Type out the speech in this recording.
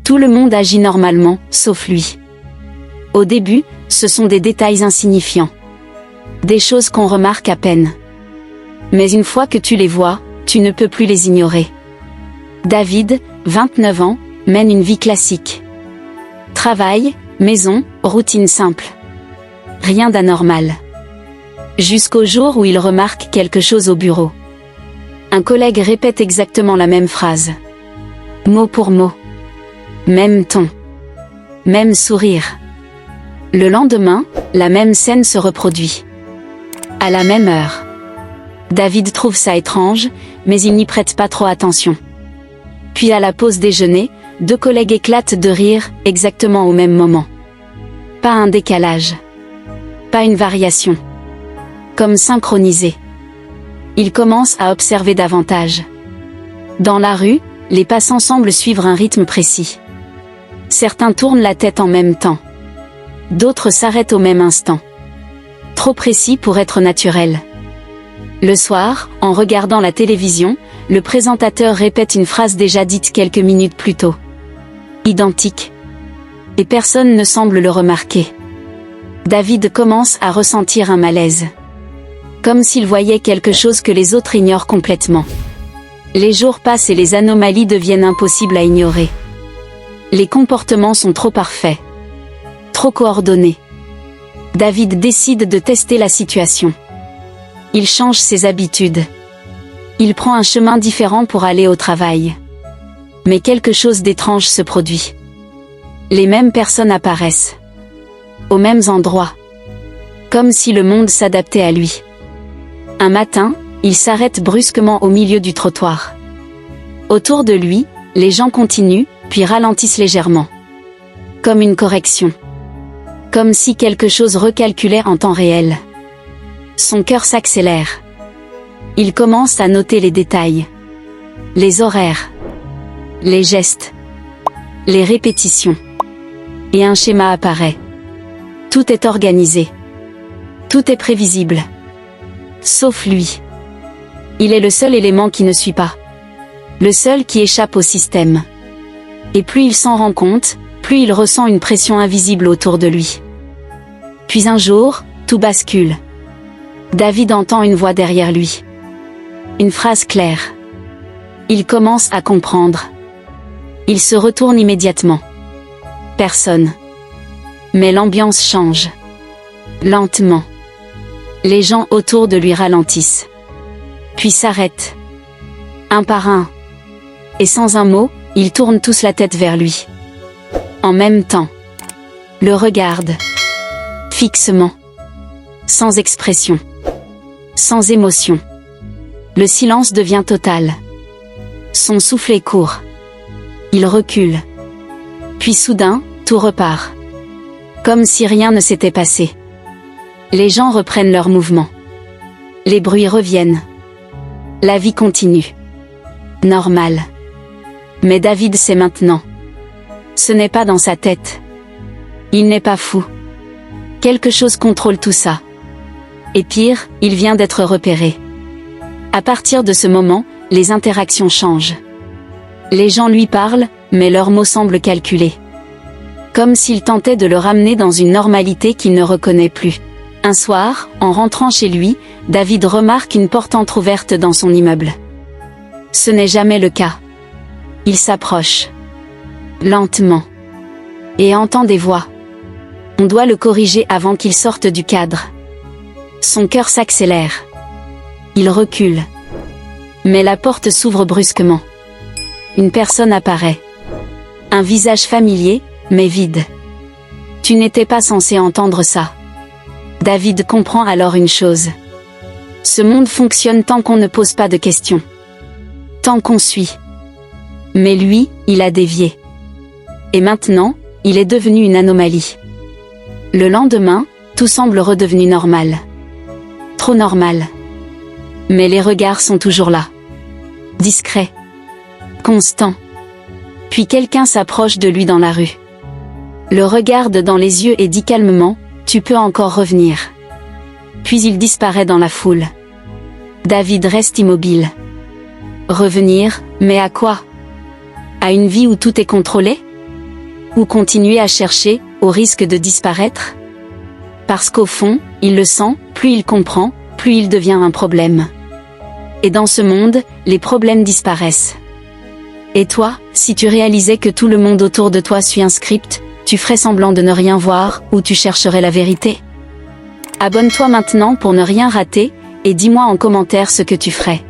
Tout le monde agit normalement, sauf lui. Au début, ce sont des détails insignifiants. Des choses qu'on remarque à peine. Mais une fois que tu les vois, tu ne peux plus les ignorer. David, 29 ans, mène une vie classique. Travail, maison, routine simple. Rien d'anormal. Jusqu'au jour où il remarque quelque chose au bureau. Un collègue répète exactement la même phrase. Mot pour mot. Même ton. Même sourire. Le lendemain, la même scène se reproduit. À la même heure. David trouve ça étrange, mais il n'y prête pas trop attention. Puis à la pause déjeuner, 2 collègues éclatent de rire, exactement au même moment. Pas un décalage. Pas une variation. Comme synchronisé. Il commence à observer davantage. Dans la rue, les passants semblent suivre un rythme précis. Certains tournent la tête en même temps. D'autres s'arrêtent au même instant. Trop précis pour être naturel. Le soir, en regardant la télévision, le présentateur répète une phrase déjà dite quelques minutes plus tôt. Identique. Et personne ne semble le remarquer. David commence à ressentir un malaise. Comme s'il voyait quelque chose que les autres ignorent complètement. Les jours passent et les anomalies deviennent impossibles à ignorer. Les comportements sont trop parfaits. Trop coordonnés. David décide de tester la situation. Il change ses habitudes. Il prend un chemin différent pour aller au travail. Mais quelque chose d'étrange se produit. Les mêmes personnes apparaissent. Aux mêmes endroits. Comme si le monde s'adaptait à lui. Un matin, il s'arrête brusquement au milieu du trottoir. Autour de lui, les gens continuent, puis ralentissent légèrement. Comme une correction. Comme si quelque chose recalculait en temps réel. Son cœur s'accélère. Il commence à noter les détails. Les horaires. Les gestes. Les répétitions. Et un schéma apparaît. Tout est organisé. Tout est prévisible. Sauf lui. Il est le seul élément qui ne suit pas. Le seul qui échappe au système. Et plus il s'en rend compte, plus il ressent une pression invisible autour de lui. Puis un jour, tout bascule. David entend une voix derrière lui. Une phrase claire. Il commence à comprendre. Il se retourne immédiatement. Personne. Mais l'ambiance change. Lentement. Les gens autour de lui ralentissent. Puis s'arrêtent. Un par un. Et sans un mot, ils tournent tous la tête vers lui. En même temps. Le regardent. Fixement. Sans expression. Sans émotion. Le silence devient total. Son souffle est court. Il recule. Puis soudain, tout repart. Comme si rien ne s'était passé. Les gens reprennent leur mouvement. Les bruits reviennent. La vie continue. Normal. Mais David sait maintenant. Ce n'est pas dans sa tête. Il n'est pas fou. Quelque chose contrôle tout ça. Et pire, il vient d'être repéré. À partir de ce moment, les interactions changent. Les gens lui parlent, mais leurs mots semblent calculés. Comme s'ils tentaient de le ramener dans une normalité qu'il ne reconnaît plus. Un soir, en rentrant chez lui, David remarque une porte entrouverte dans son immeuble. Ce n'est jamais le cas. Il s'approche. Lentement. Et entend des voix. On doit le corriger avant qu'il sorte du cadre. Son cœur s'accélère. Il recule. Mais la porte s'ouvre brusquement. Une personne apparaît. Un visage familier, mais vide. Tu n'étais pas censé entendre ça. David comprend alors une chose. Ce monde fonctionne tant qu'on ne pose pas de questions. Tant qu'on suit. Mais lui, il a dévié. Et maintenant, il est devenu une anomalie. Le lendemain, tout semble redevenu normal. Trop normal. Mais les regards sont toujours là. Discrets. Constants. Puis quelqu'un s'approche de lui dans la rue. Le regarde dans les yeux et dit calmement, « Tu peux encore revenir. » Puis il disparaît dans la foule. David reste immobile. Revenir, mais à quoi? À une vie où tout est contrôlé? Ou continuer à chercher, au risque de disparaître? Parce qu'au fond, il le sent, plus il comprend, plus il devient un problème. Et dans ce monde, les problèmes disparaissent. Et toi, si tu réalisais que tout le monde autour de toi suit un script, tu ferais semblant de ne rien voir, ou tu chercherais la vérité? Abonne-toi maintenant pour ne rien rater, et dis-moi en commentaire ce que tu ferais.